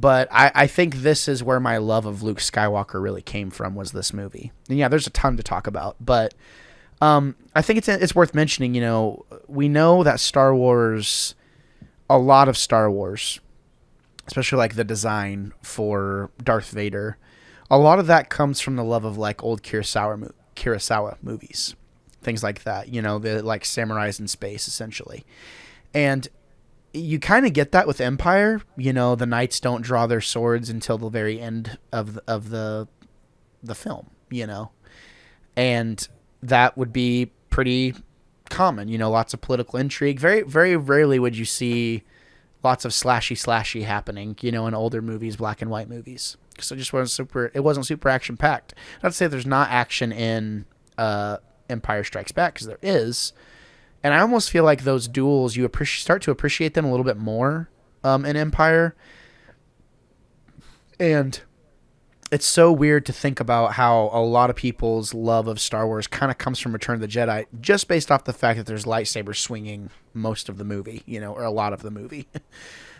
But I think this is where my love of Luke Skywalker really came from, was this movie. And yeah, there's a ton to talk about, but I think it's worth mentioning. We know that a lot of Star Wars, especially like the design for Darth Vader, a lot of that comes from the love of like old Kurosawa movies, things like that. The like samurais in space, essentially, and you kind of get that with Empire. The knights don't draw their swords until the very end of the film. And that would be pretty common. Lots of political intrigue. Very, very rarely would you see lots of slashy happening. In older movies, black and white movies. So it just wasn't super action packed. Not to say there's not action in Empire Strikes Back, because there is. And I almost feel like those duels, you start to appreciate them a little bit more in Empire. And it's so weird to think about how a lot of people's love of Star Wars kind of comes from Return of the Jedi, just based off the fact that there's lightsabers swinging most of the movie, or a lot of the movie.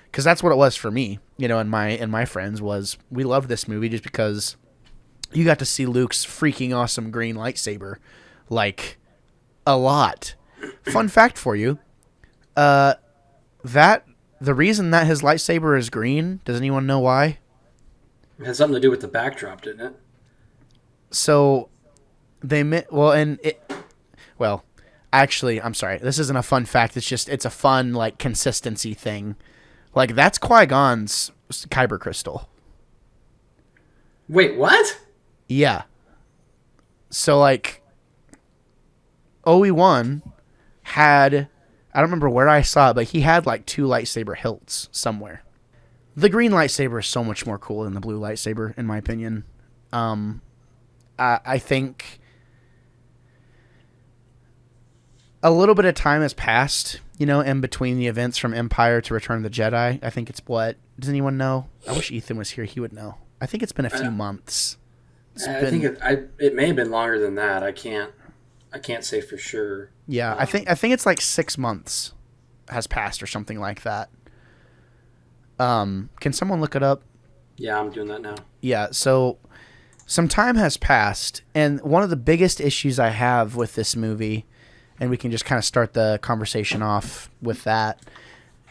Because that's what it was for me, and my friends, was we loved this movie just because you got to see Luke's freaking awesome green lightsaber, like, a lot. Fun fact for you, the reason that his lightsaber is green, does anyone know why? It had something to do with the backdrop, didn't it? So actually, I'm sorry, this isn't a fun fact. It's a fun, like, consistency thing. Like, that's Qui-Gon's kyber crystal. Wait, what? Yeah. So, like, Obi-Wan had, I don't remember where I saw it, but he had like 2 lightsaber hilts somewhere. The green lightsaber is so much more cool than the blue lightsaber, in my opinion. I think a little bit of time has passed, in between the events from Empire to Return of the Jedi. I think it's does anyone know? I wish Ethan was here. He would know. I think it's been a few months. I think it may have been longer than that. I can't say for sure. Yeah, I think it's like 6 months has passed or something like that. Can someone look it up? Yeah, I'm doing that now. Yeah, so some time has passed, and one of the biggest issues I have with this movie, and we can just kind of start the conversation off with that,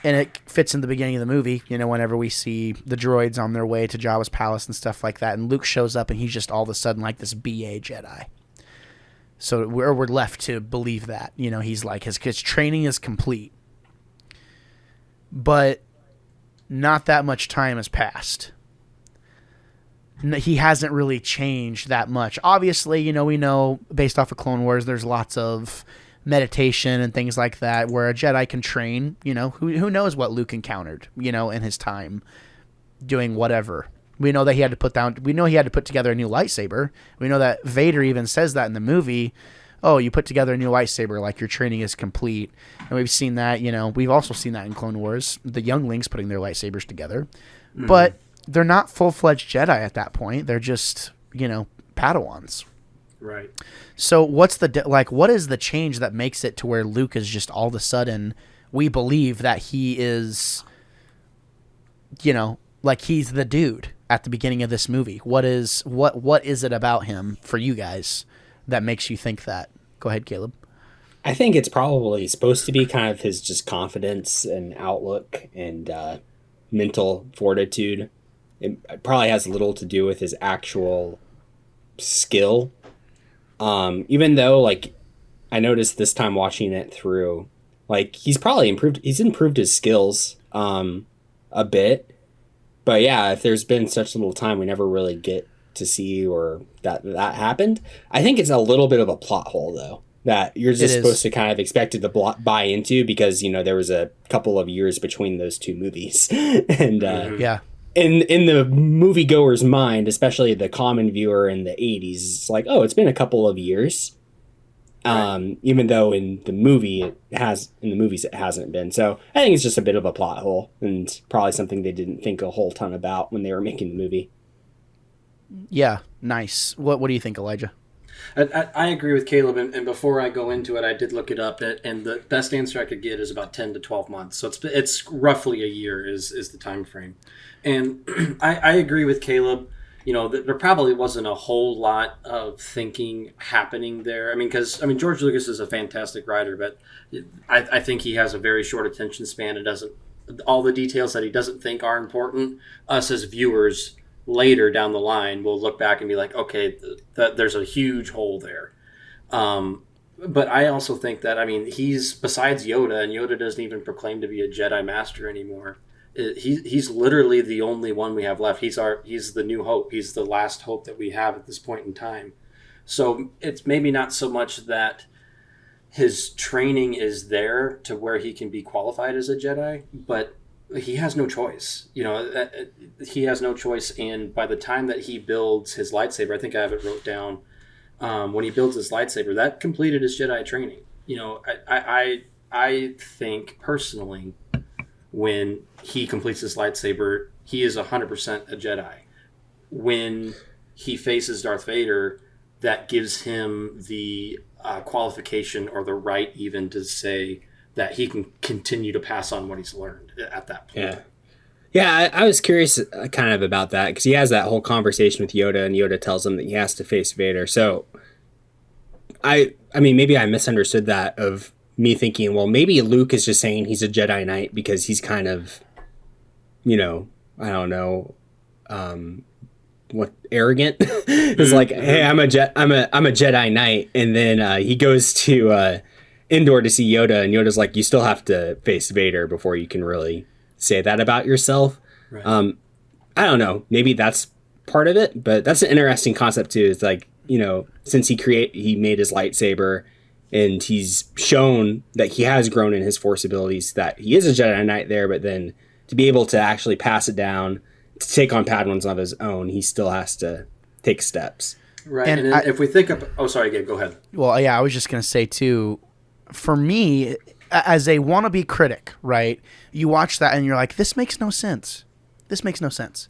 and it fits in the beginning of the movie, whenever we see the droids on their way to Jabba's palace and stuff like that, and Luke shows up, and he's just all of a sudden like this BA Jedi. So we're left to believe that, he's like, his training is complete. But not that much time has passed. He hasn't really changed that much. Obviously, we know based off of Clone Wars, there's lots of meditation and things like that where a Jedi can train, who knows what Luke encountered, in his time doing whatever. We know that he had to put together a new lightsaber. We know that Vader even says that in the movie. Oh, you put together a new lightsaber, like your training is complete. And we've seen that, we've also seen that in Clone Wars, the younglings putting their lightsabers together. Mm-hmm. But they're not full-fledged Jedi at that point. They're just, Padawans. Right. So what is the change that makes it to where Luke is just all of a sudden, we believe that he is, like he's the dude at the beginning of this movie? What is it about him for you guys that makes you think that? Go ahead, Caleb. I think it's probably supposed to be kind of his just confidence and outlook and mental fortitude. It probably has little to do with his actual skill. Even though, like, I noticed this time watching it through, like, he's improved his skills a bit. But yeah, if there's been such little time, we never really get to see or that happened. I think it's a little bit of a plot hole, though, that you're just supposed to kind of expected to buy into because, there was a couple of years between those two movies. And yeah. In the moviegoer's mind, especially the common viewer in the 80s, it's like, oh, it's been a couple of years. Right. Even though in the movies it hasn't been. So I think it's just a bit of a plot hole and probably something they didn't think a whole ton about when they were making the movie. Yeah, nice. What do you think, Elijah? I agree with Caleb, and before I go into it, I did look it up, and the best answer I could get is about 10 to 12 months. So it's roughly a year is the time frame. And I agree with Caleb. You know, there probably wasn't a whole lot of thinking happening there. I mean, George Lucas is a fantastic writer, but I think he has a very short attention span. It doesn't, all the details that he doesn't think are important, us as viewers later down the line will look back and be like, okay, there's a huge hole there. But I also think that, I mean, he's, besides Yoda, and Yoda doesn't even proclaim to be a Jedi Master anymore. He's literally the only one we have left. He's the new hope. He's the last hope that we have at this point in time. So it's maybe not so much that his training is there to where he can be qualified as a Jedi, but he has no choice. You know, he has no choice. And by the time that he builds his lightsaber, I think I have it wrote down. When he builds his lightsaber, that completed his Jedi training. You know, I think personally, when he completes his lightsaber, he is 100% a Jedi. When he faces Darth Vader, that gives him the qualification or the right even to say that he can continue to pass on what he's learned at that point. Yeah, I was curious kind of about that, because he has that whole conversation with Yoda, and Yoda tells him that he has to face Vader. So, I mean, maybe I misunderstood that, of me thinking, well, maybe Luke is just saying he's a Jedi Knight because he's kind of, you know, I don't know, arrogant. It's like, hey, I'm a Jedi Knight, and then he goes to Endor to see Yoda, and Yoda's like, you still have to face Vader before you can really say that about yourself. Right. I don't know, maybe that's part of it, but that's an interesting concept too. It's like, you know, since he made his lightsaber, and he's shown that he has grown in his Force abilities, that he is a Jedi Knight there, but then to be able to actually pass it down, to take on Padawans of his own, he still has to take steps. Right. And if we think of... Oh, sorry, Gabe, go ahead. Well, yeah, I was just going to say, too, for me, as a wannabe critic, right, you watch that and you're like, this makes no sense. This makes no sense.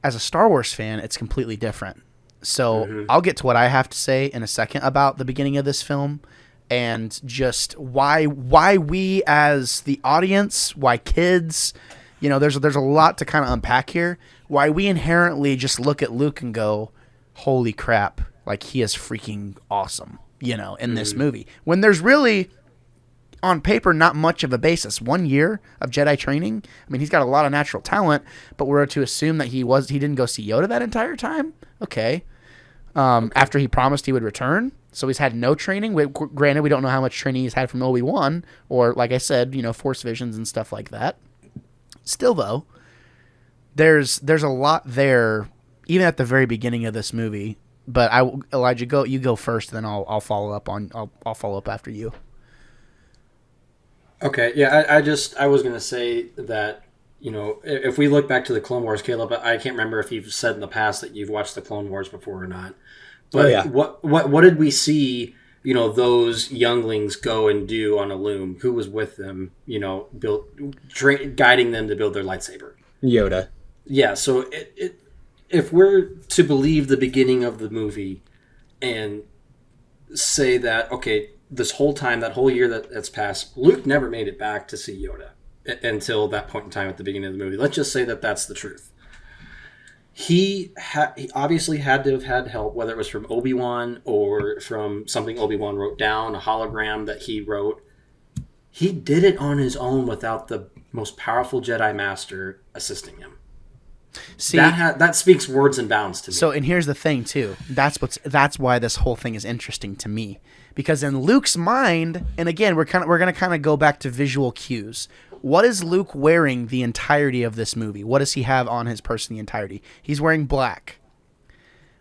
As a Star Wars fan, it's completely different. So I'll get to what I have to say in a second about the beginning of this film, and just why we as the audience, why kids, you know, there's a lot to kind of unpack here. Why we inherently just look at Luke and go, holy crap, like he is freaking awesome, you know, in this movie. When there's really, on paper, not much of a basis. 1 year of Jedi training. I mean, he's got a lot of natural talent, but we're to assume that he didn't go see Yoda that entire time. Okay. After he promised he would return. So he's had no training. Granted, we don't know how much training he's had from Obi-Wan, or, like I said, you know, Force visions and stuff like that. Still, though, there's a lot there, even at the very beginning of this movie. But Elijah, you go first, then I'll follow up I'll follow up after you. Okay, yeah, I was gonna say that, you know, if we look back to the Clone Wars, Caleb, I can't remember if you've said in the past that you've watched the Clone Wars before or not. But what did we see, you know, those younglings go and do on Illume? Who was with them, you know, guiding them to build their lightsaber? Yoda. Yeah, so if we're to believe the beginning of the movie and say that, okay, this whole time, that whole year that's passed, Luke never made it back to see Yoda until that point in time at the beginning of the movie. Let's just say that that's the truth. He obviously had to have had help, whether it was from Obi-Wan or from something Obi-Wan wrote down, a hologram that he wrote. He did it on his own without the most powerful Jedi Master assisting him. See, that speaks words and bounds to me. So, and here's the thing too. That's why this whole thing is interesting to me, because in Luke's mind, and again, we're gonna kind of go back to visual cues. What is Luke wearing the entirety of this movie? What does he have on his person the entirety? He's wearing black,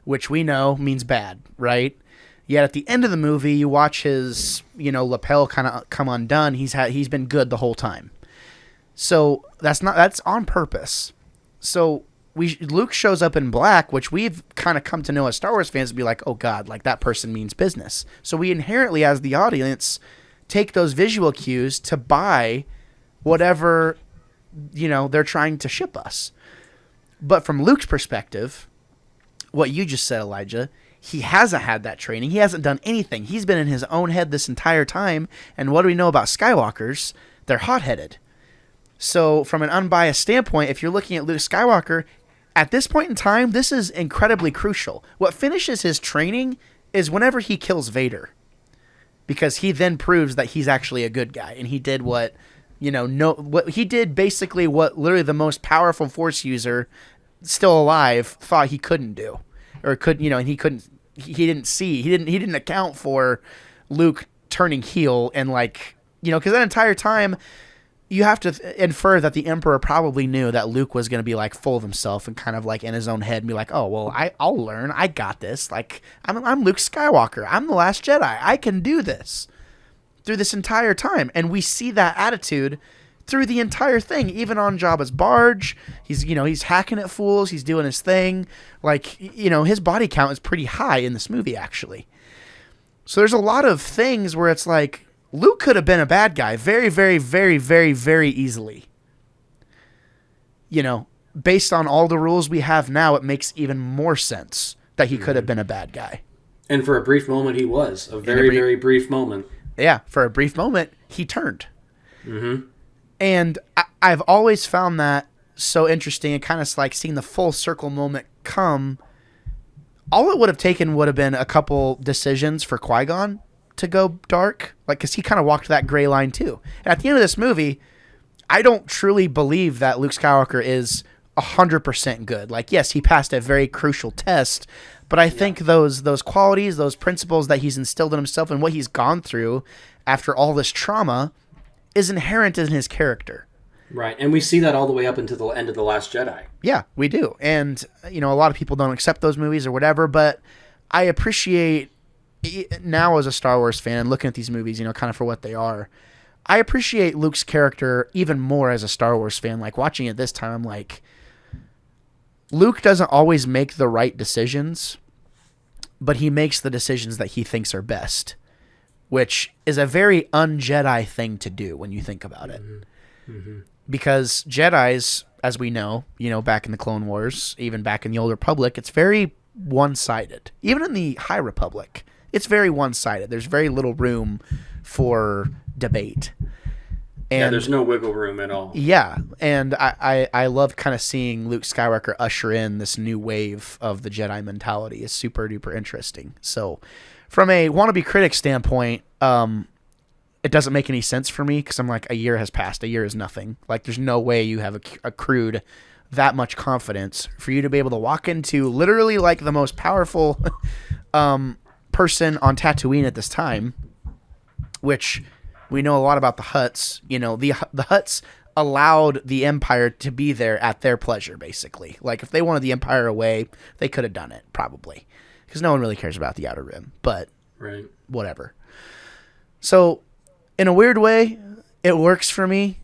which we know means bad, right? Yet at the end of the movie, you watch his, you know, lapel kind of come undone. He's been good the whole time. So that's on purpose. So Luke shows up in black, which we've kind of come to know as Star Wars fans to be like, oh God, like that person means business. So we inherently, as the audience, take those visual cues to buy whatever, you know, they're trying to ship us. But from Luke's perspective, what you just said, Elijah, he hasn't had that training. He hasn't done anything. He's been in his own head this entire time. And what do we know about Skywalkers? They're hot-headed. So from an unbiased standpoint, if you're looking at Luke Skywalker, at this point in time, this is incredibly crucial. What finishes his training is whenever he kills Vader. Because he then proves that he's actually a good guy. And he did what he did basically what literally the most powerful Force user still alive thought he couldn't do. Or and he didn't account for Luke turning heel and because that entire time you have to infer that the Emperor probably knew that Luke was going to be full of himself and kind of in his own head and be like, oh, well, I'll learn. I got this. I'm Luke Skywalker. I'm the last Jedi. I can do this through this entire time. And we see that attitude through the entire thing, even on Jabba's barge. He's hacking at fools. He's doing his thing. His body count is pretty high in this movie, actually. So there's a lot of things where it's Luke could have been a bad guy very, very, very, very, very easily. Based on all the rules we have now, it makes even more sense that he could have been a bad guy. And for a brief moment, he was. A very, very brief moment. Yeah, for a brief moment, he turned. Mm-hmm. And I've always found that so interesting and kind of seeing the full circle moment come. All it would have taken would have been a couple decisions for Qui-Gon to go dark, because he kind of walked that gray line too. And at the end of this movie, I don't truly believe that Luke Skywalker is 100% good. Yes, he passed a very crucial test, but I think those qualities, those principles that he's instilled in himself and what he's gone through after all this trauma is inherent in his character. Right, and we see that all the way up until the end of The Last Jedi. Yeah, we do. And, a lot of people don't accept those movies or whatever, but I appreciate, now as a Star Wars fan, looking at these movies, kind of for what they are, I appreciate Luke's character even more as a Star Wars fan. Watching it this time, I'm Luke doesn't always make the right decisions, but he makes the decisions that he thinks are best, which is a very un-Jedi thing to do when you think about it. Mm-hmm. Because Jedis, as we know, back in the Clone Wars, even back in the Old Republic, it's very one-sided. Even in the High Republic, it's very one-sided. There's very little room for debate. And there's no wiggle room at all. Yeah, and I love kind of seeing Luke Skywalker usher in this new wave of the Jedi mentality. It's super duper interesting. So, from a wannabe critic standpoint, it doesn't make any sense for me because I'm a year has passed. A year is nothing. There's no way you have accrued that much confidence for you to be able to walk into literally the most powerful person on Tatooine at this time, which we know a lot about the Hutts. The Hutts allowed the Empire to be there at their pleasure, basically. If they wanted the Empire away, they could have done it, probably. Because no one really cares about the Outer Rim, but right. Whatever. So, in a weird way, it works for me.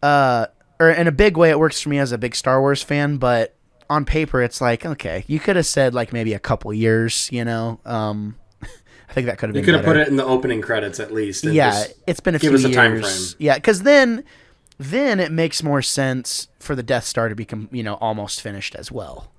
Or in a big way, it works for me as a big Star Wars fan, but on paper, it's okay, you could have said maybe a couple years, I think that could have been better. You could have put it in the opening credits at least. Yeah, it's been a few years. Give us a time frame. Yeah, because then it makes more sense for the Death Star to become, almost finished as well.